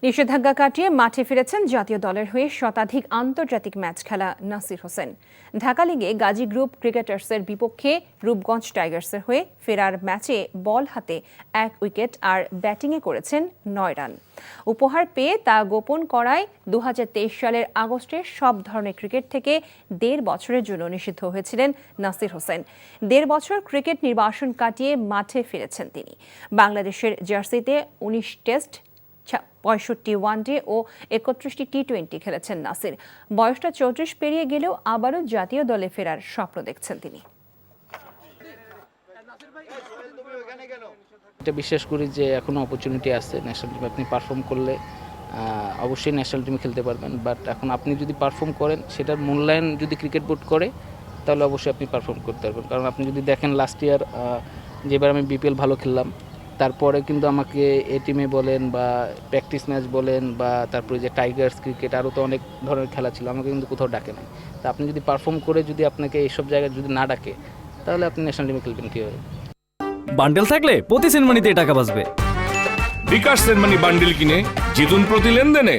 নিষেধাজ্ঞা কাটিয়ে মাঠে ফিরেছেন জাতীয় দলের হয়ে শতাধিক আন্তর্জাতিক ম্যাচ খেলা নাসির হোসেন। ঢাকা লিগে গাজী গ্রুপ ক্রিকেটার্সের বিপক্ষে রূপগঞ্জ টাইগার্সের হয়ে ফেরার ম্যাচে বল হাতে 1 উইকেট আর ব্যাটিংয়ে করেছেন 9 রান। উপহার পেয়ে তা গোপন করায় 2023 সালের আগস্টে সব ধরনের ক্রিকেট থেকে 1.5 বছরের জন্য নিষিদ্ধ হয়েছিলেন নাসির হোসেন। 1.5 বছর ক্রিকেট নির্বাসন কাটিয়ে মাঠে ফিরেছেন তিনি। বাংলাদেশের জার্সিতে 19 টেস্ট, 65 ওয়ানডে ও 31টি টি-20 খেলেছেন নাসির। বয়সটা 34 পেরিয়ে গেলেও আবারও জাতীয় দলে ফেরার স্বপ্ন দেখছেন তিনি। এটা বিশ্বাস করি যে এখনো অপরচুনিটি আছে। ন্যাশনাল টিমে আপনি পারফর্ম করলে অবশ্যই ন্যাশনাল টিমে খেলতে পারবেন, বাট এখন আপনি যদি পারফর্ম করেন, সেটার মূল্যায়ন যদি ক্রিকেট বোর্ড করে, তাহলে অবশ্যই আপনি পারফর্ম করতে পারবেন। কারণ আপনি যদি দেখেন লাস্ট ইয়ার যেবার আমি বিপিএল ভালো খেললাম, তারপরে কিন্তু আমাকে এ টিমে বলেন বা প্র্যাকটিস ম্যাচ বলেন বা তারপরে যে টাইগার্স ক্রিকেট আরও তো অনেক ধরনের খেলা ছিল, আমাকে কিন্তু কোথাও ডাকে নাই। তা আপনি যদি পারফর্ম করে যদি আপনাকে এইসব জায়গায় যদি না ডাকে, তাহলে আপনি ন্যাশনাল টিমে খেলবেন কীভাবে? বান্ডেল থাকলে প্রতি সেনমানিতে টাকা বাঁচবে। বিকাশ সেনমানি বান্ডেল কিনে জিতুন প্রতি লেনদেনে।